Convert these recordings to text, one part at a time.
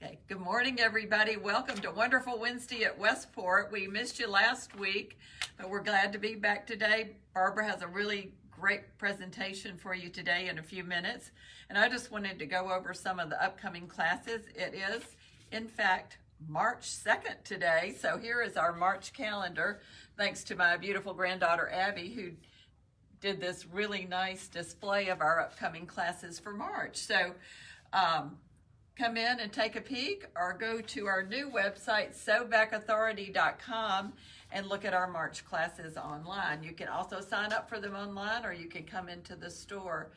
Okay, good morning, everybody. Welcome to Wonderful Wednesday at Westport. We missed you last week, but we're glad to be back today. Barbara has a really great presentation for you today in a few minutes, and I just wanted to go over some of the upcoming classes. It is, in fact, March 2nd today, so here is our March calendar, thanks to my beautiful granddaughter, Abby, who did this really nice display of our upcoming classes for March. So, come in and take a peek or go to our new website, sewbackauthority.com, and look at our March classes online. You can also sign up for them online, or you can come into the store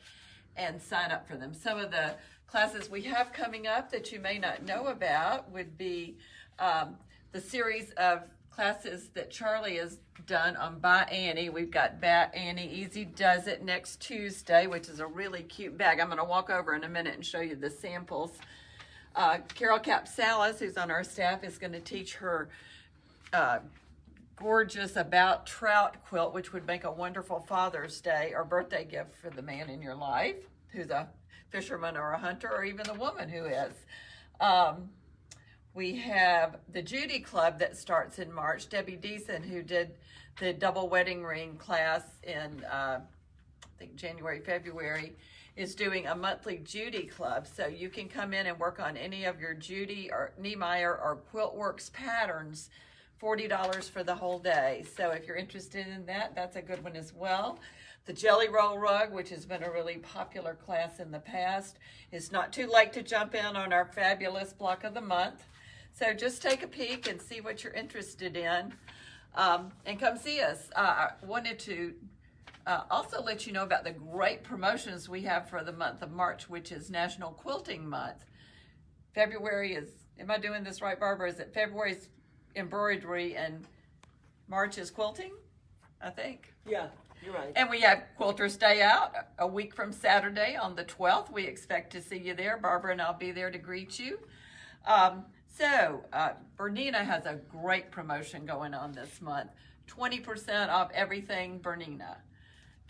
and sign up for them. Some of the classes we have coming up that you may not know about would be the series of classes that Charlie has done on By Annie. We've got By Annie Easy Does It next Tuesday, which is a really cute bag. I'm going to walk over in a minute and show you the samples. Carol Capsalis, who's on our staff, is going to teach her gorgeous About Trout quilt, which would make a wonderful Father's Day or birthday gift for the man in your life, who's a fisherman or a hunter, or even the woman who is. We have the Judy Club that starts in March. Debbie Deason, who did the double wedding ring class in, I think, January, February, is doing a monthly Judy Club. So you can come in and work on any of your Judy or Niemeyer or Quiltworks patterns, $40 for the whole day. So if you're interested in that, that's a good one as well. The Jelly Roll Rug, which has been a really popular class in the past. It's not too late to jump in on our fabulous block of the month. So just take a peek and see what you're interested in, and come see us. I wanted to also let you know about the great promotions we have for the month of March, which is National Quilting Month. February is, am I doing this right, Barbara? Is it February's embroidery and March is quilting, I think? Yeah, you're right. And we have Quilters Day Out a week from Saturday on the 12th. We expect to see you there. Barbara and I'll be there to greet you. Bernina has a great promotion going on this month. 20% off everything Bernina.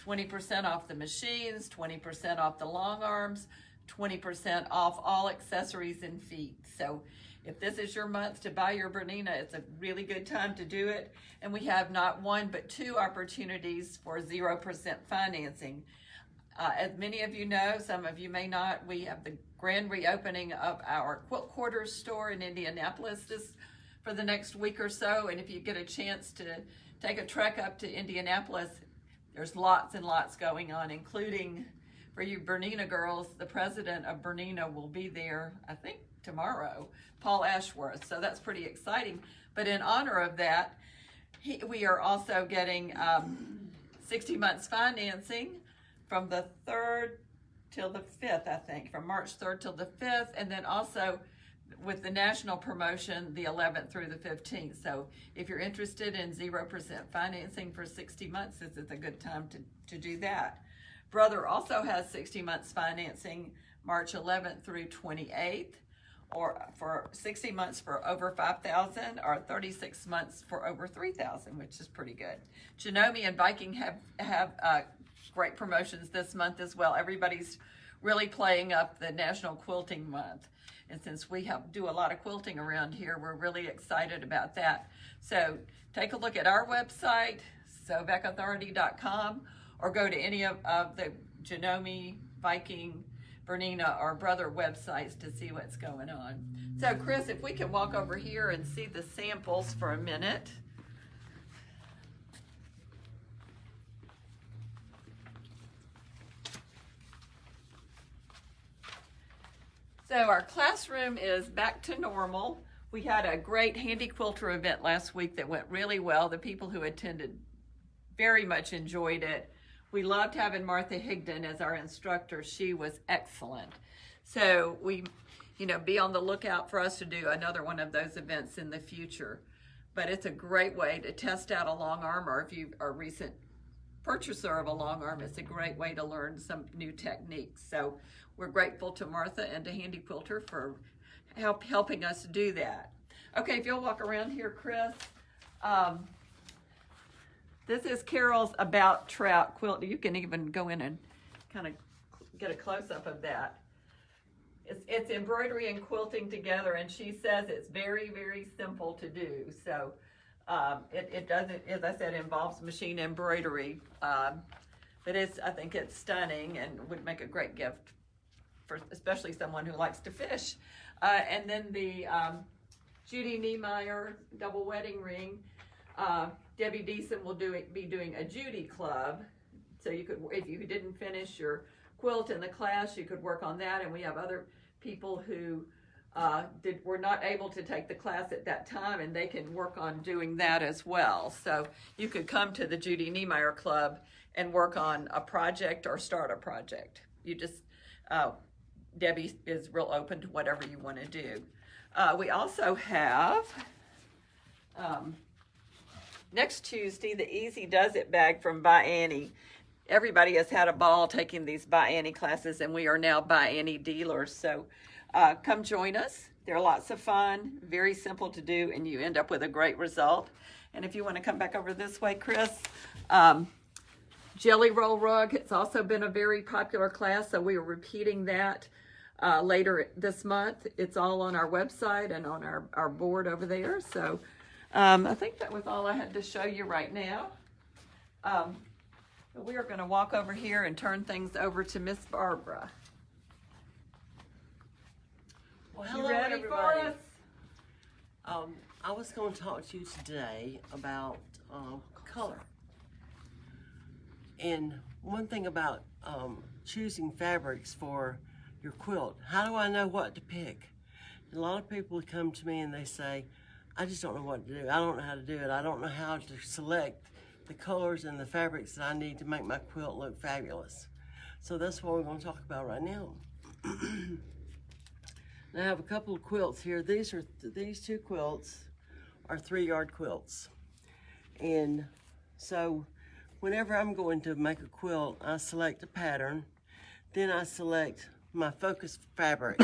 20% off the machines, 20% off the long arms, 20% off all accessories and feet. So if this is your month to buy your Bernina, it's a really good time to do it. And we have not one, but two opportunities for 0% financing. As many of you know, some of you may not, we have the grand reopening of our Quilt Quarters store in Indianapolis just for the next week or so. And if you get a chance to take a trek up to Indianapolis, there's lots and lots going on, including for you Bernina girls, the president of Bernina will be there, I think tomorrow, Paul Ashworth. So that's pretty exciting. But in honor of that, we are also getting 60 months financing from the 3rd till the 5th, I think, from March 3rd till the 5th, and then also with the national promotion, the 11th through the 15th. So if you're interested in 0% financing for 60 months, this is a good time to do that. Brother also has 60 months financing, March 11th through 28th, or for 60 months for over $5,000, or 36 months for over $3,000, which is pretty good. Janome and Viking have great promotions this month as well. Everybody's really playing up the National Quilting Month. And since we do a lot of quilting around here, we're really excited about that. So take a look at our website, sewbackauthority.com, or go to any of the Janome, Viking, Bernina, or Brother websites to see what's going on. So Chris, if we can walk over here and see the samples for a minute. So our classroom is back to normal. We had a great Handy Quilter event last week that went really well. The people who attended very much enjoyed it. We loved having Martha Higdon as our instructor. She was excellent. So be on the lookout for us to do another one of those events in the future. But it's a great way to test out a long arm, or if you are a recent purchaser of a long arm, it's a great way to learn some new techniques. So we're grateful to Martha and to Handy Quilter for helping us do that. Okay, if you'll walk around here, Chris. This is Carol's About Trout quilt. You can even go in and kind of get a close-up of that. it's embroidery and quilting together, and she says it's very, very simple to do. So it doesn't, as I said, involves machine embroidery, but I think it's stunning and would make a great gift for especially someone who likes to fish. And then the Judy Niemeyer double wedding ring. Debbie Deason will be doing a Judy Club. So you could, if you didn't finish your quilt in the class, you could work on that. And we have other people who were not able to take the class at that time, and they can work on doing that as well. So you could come to the Judy Niemeyer Club and work on a project or start a project. You just, Debbie is real open to whatever you want to do. We also have, next Tuesday, the Easy Does It bag from By Annie. Everybody has had a ball taking these By Annie classes, and we are now By Annie dealers. So come join us. They're lots of fun, very simple to do, and you end up with a great result. And if you want to come back over this way, Chris, Jelly Roll Rug, it's also been a very popular class, so we are repeating that later this month. It's all on our website and on our board over there. So I think that was all I had to show you right now. We are going to walk over here and turn things over to Miss Barbara. Well, hello, everybody. I was going to talk to you today about color. And one thing about choosing fabrics for your quilt, how do I know what to pick? A lot of people come to me and they say, I just don't know what to do. I don't know how to do it. I don't know how to select the colors and the fabrics that I need to make my quilt look fabulous. So that's what we're going to talk about right now. Now I have a couple of quilts here. These two quilts are 3-yard quilts. And so whenever I'm going to make a quilt, I select a pattern, then I select my focus fabric.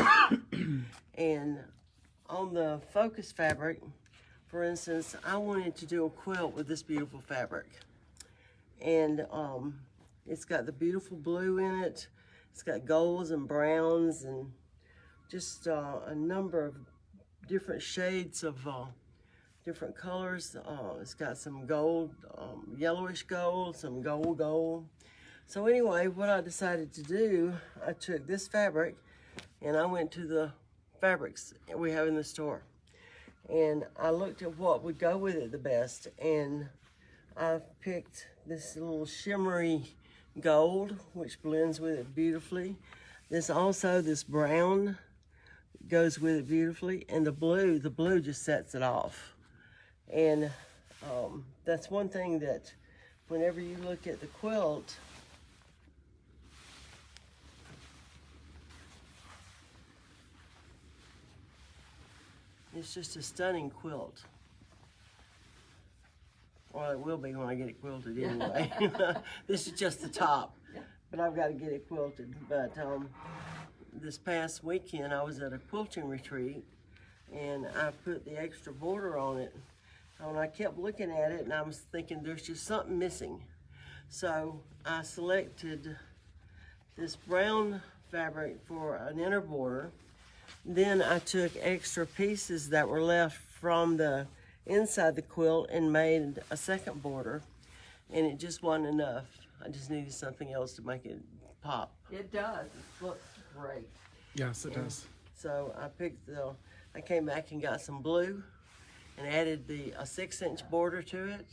And on the focus fabric, for instance, I wanted to do a quilt with this beautiful fabric. And it's got the beautiful blue in it. It's got golds and browns and just a number of different shades of different colors. It's got some gold, yellowish gold, some gold. So anyway, what I decided to do, I took this fabric and I went to the fabrics we have in the store. And I looked at what would go with it the best, and I picked this little shimmery gold, which blends with it beautifully. There's also this brown goes with it beautifully, and the blue just sets it off. And that's one thing that whenever you look at the quilt, it's just a stunning quilt. Well, it will be when I get it quilted anyway. This is just the top, but I've got to get it quilted. But this past weekend, I was at a quilting retreat, and I put the extra border on it. And I kept looking at it, and I was thinking there's just something missing. So I selected this brown fabric for an inner border. Then I took extra pieces that were left from the inside the quilt and made a second border, and it just wasn't enough. I just needed something else to make it pop. It does. It looks great. Yes, it does. So I came back and got some blue and added a 6-inch border to it.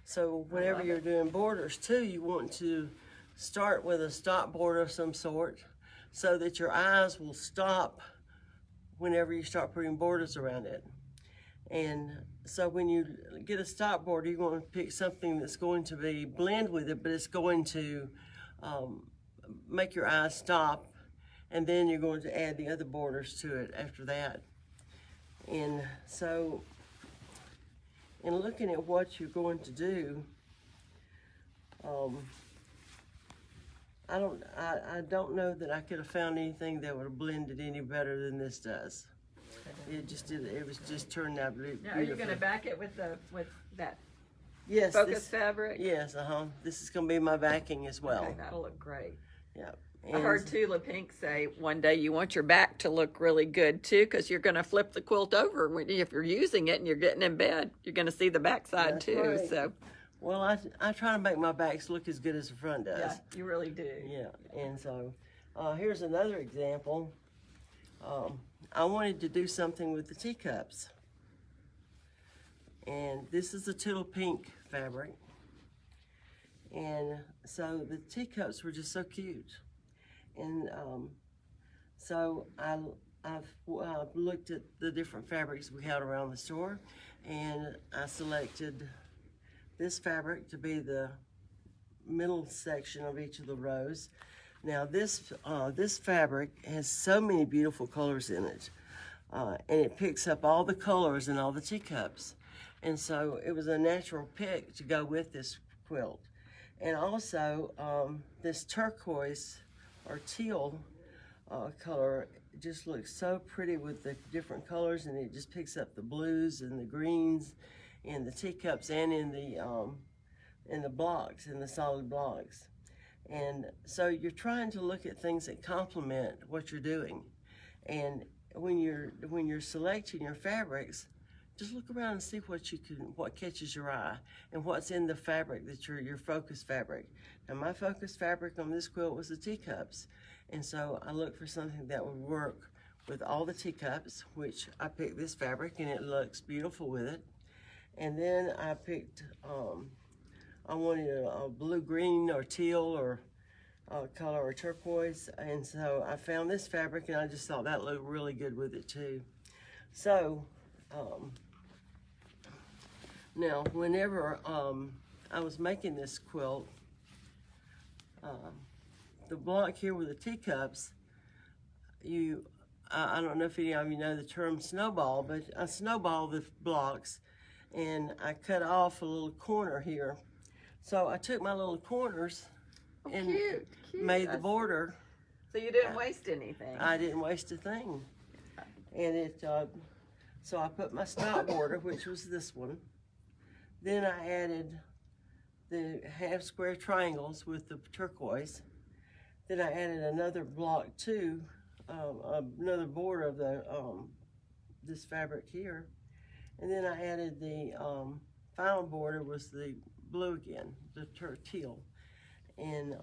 So whenever you're doing borders too, you want to start with a stop border of some sort so that your eyes will stop whenever you start putting borders around it. And so when you get a stop border, you want to pick something that's going to be blend with it, but it's going to make your eyes stop, and then you're going to add the other borders to it after that. And so in looking at what you're going to do, I don't know that I could have found anything that would have blended any better than this does. It just did. It was just turned out beautiful. Now, are you going to back it with that yes, focus fabric? Yes, This is going to be my backing as well. Okay, that'll look great. Yeah, I heard Tula Pink say one day you want your back to look really good too, because you're going to flip the quilt over if you're using it and you're getting in bed. You're going to see the back side too. Right. So, well, I try to make my backs look as good as the front does. yeah, you really do. Yeah, and so here's another example. I wanted to do something with the teacups, and this is a Tula Pink fabric, and so the teacups were just so cute. And so I've looked at the different fabrics we had around the store, and I selected this fabric to be the middle section of each of the rows. Now this fabric has so many beautiful colors in it, and it picks up all the colors in all the teacups. And so it was a natural pick to go with this quilt. And also this turquoise or teal color just looks so pretty with the different colors, and it just picks up the blues and the greens in the teacups and in the blocks, in the solid blocks. And so you're trying to look at things that complement what you're doing. And when you're selecting your fabrics, just look around and see what catches your eye and what's in the fabric that your focus fabric. Now my focus fabric on this quilt was the teacups, and so I looked for something that would work with all the teacups, which I picked this fabric and it looks beautiful with it. And then I picked, I wanted a blue-green or teal or color or turquoise, and so I found this fabric and I just thought that looked really good with it too. So now whenever I was making this quilt, the block here with the teacups, I don't know if any of you know the term snowball, but I snowball the blocks, and I cut off a little corner here. So I took my little corners and cute. made the border. So you didn't waste anything. I didn't waste a thing. And so I put my stop border, which was this one. Then I added the half square triangles with the turquoise. Then I added another block too, another border of the this fabric here. And then I added the final border was the blue again, the teal. And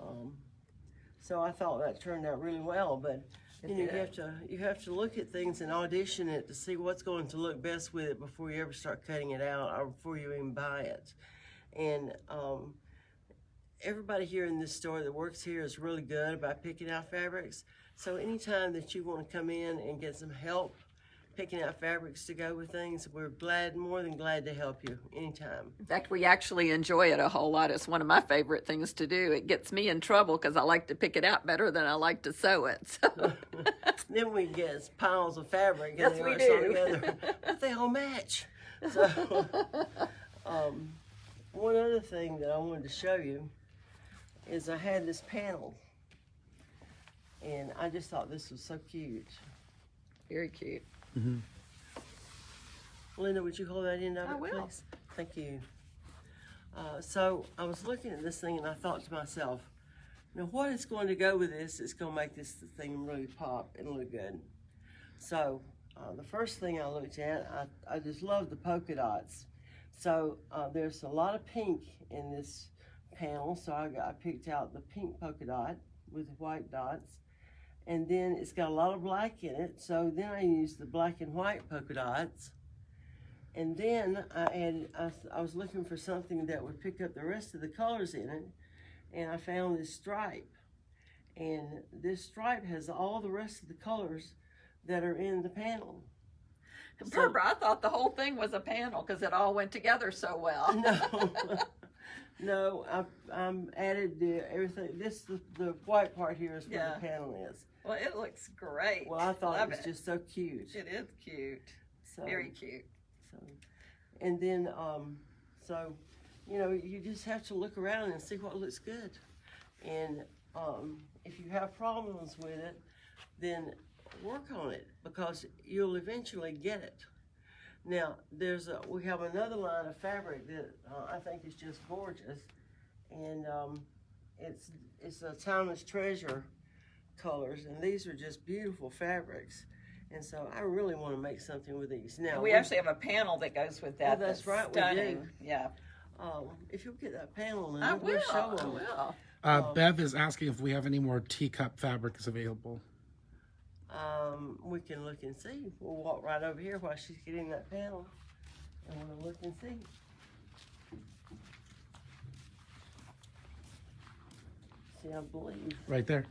so I thought that turned out really well, but you have to look at things and audition it to see what's going to look best with it before you ever start cutting it out or before you even buy it. And everybody here in this store that works here is really good about picking out fabrics. So anytime that you want to come in and get some help picking out fabrics to go with things, we're more than glad to help you anytime. In fact, we actually enjoy it a whole lot. It's one of my favorite things to do. It gets me in trouble because I like to pick it out better than I like to sew it. So. Then we get piles of fabric and yes, they we are do. sewn together, but they all match. So, one other thing that I wanted to show you is I had this panel, and I just thought this was so cute. Very cute. Mm-hmm. Linda, would you hold that end of it, I will. please? Thank you. So I was looking at this thing and I thought to myself, now what is going to go with this that's going to make this thing really pop and look good? So the first thing I looked at, I just love the polka dots. So there's a lot of pink in this panel, so I picked out the pink polka dot with white dots. And then it's got a lot of black in it, so then I used the black and white polka dots. And then I was looking for something that would pick up the rest of the colors in it, and I found this stripe. And this stripe has all the rest of the colors that are in the panel. Barbara, I thought the whole thing was a panel because it all went together so well. No, I added everything. The white part here is where the panel is. Well, it looks great. Well, I thought Love it was just so cute. It is cute. So, very cute. So, and then, so, you know, you just have to look around and see what looks good. And if you have problems with it, then work on it because you'll eventually get it. Now, we have another line of fabric that I think is just gorgeous, and it's a timeless treasure colors, and these are just beautiful fabrics. And so I really want to make something with these. Now We actually have a panel that goes with that. Oh, that's right, we Stunning. do. Yeah. If you'll get that panel, I we'll will. show I them. will. Bev is asking if we have any more teacup fabrics available. We can look and see. We'll walk right over here while she's getting that panel, and we'll look and see. See, I believe. Right there.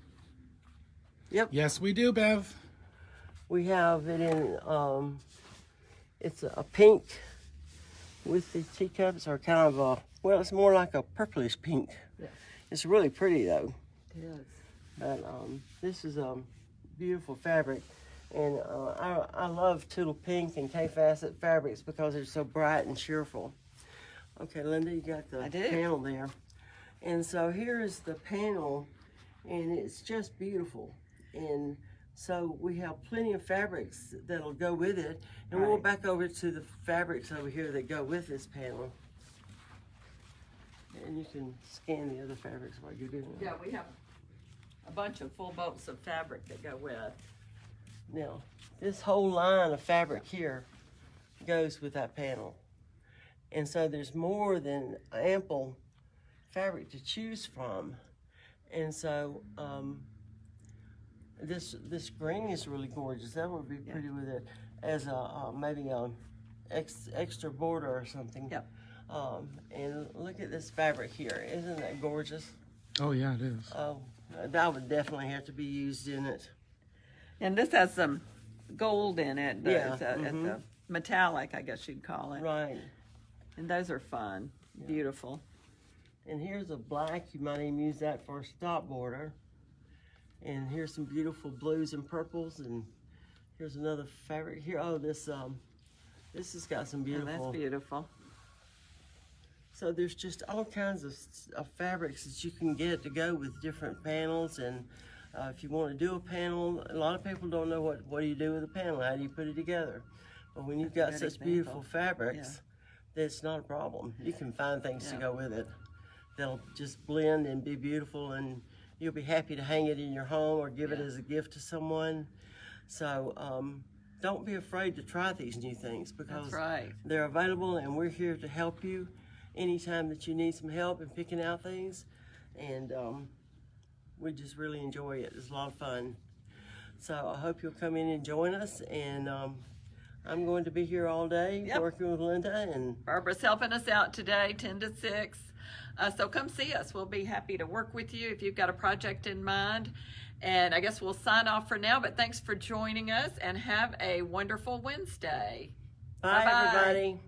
Yep. Yes, we do, Bev. We have it in, it's a pink with the teacups, are kind of a, well, it's more like a purplish pink. Yeah. It's really pretty though. It is. But this is a beautiful fabric. And I love Tootle Pink and K-Facet fabrics because they're so bright and cheerful. Okay, Linda, you got the panel there. And so here is the panel, and it's just beautiful. And so we have plenty of fabrics that'll go with it. And we'll go back over to the fabrics over here that go with this panel. And you can scan the other fabrics while you're doing it. Yeah, we have a bunch of full bolts of fabric that go with. Now, this whole line of fabric here goes with that panel. And so there's more than ample fabric to choose from. And so this green is really gorgeous. That would be pretty with it as a maybe a extra border or something. Yep. And look at this fabric here. Isn't that gorgeous? Oh, yeah, it is. Oh, that would definitely have to be used in it. And this has some gold in it. Yeah, It's a metallic, I guess you'd call it. Right. And those are fun. Beautiful. And here's a black. You might even use that for a stop border. And here's some beautiful blues and purples. And here's another fabric here. Oh, this has got some beautiful. Oh, that's beautiful. So there's just all kinds of fabrics that you can get to go with different panels. And if you want to do a panel, a lot of people don't know what do you do with a panel. How do you put it together? But when you've got such beautiful fabrics, that's not a problem. You can find things to go with it. They'll just blend and be beautiful, and you'll be happy to hang it in your home or give it as a gift to someone. So don't be afraid to try these new things because they're available, and we're here to help you anytime that you need some help in picking out things. And we just really enjoy it. It's a lot of fun. So I hope you'll come in and join us. And I'm going to be here all day working with Linda. And Barbara's helping us out today, 10 to 6. So come see us. We'll be happy to work with you if you've got a project in mind. And I guess we'll sign off for now, but thanks for joining us and have a wonderful Wednesday. Bye, everybody.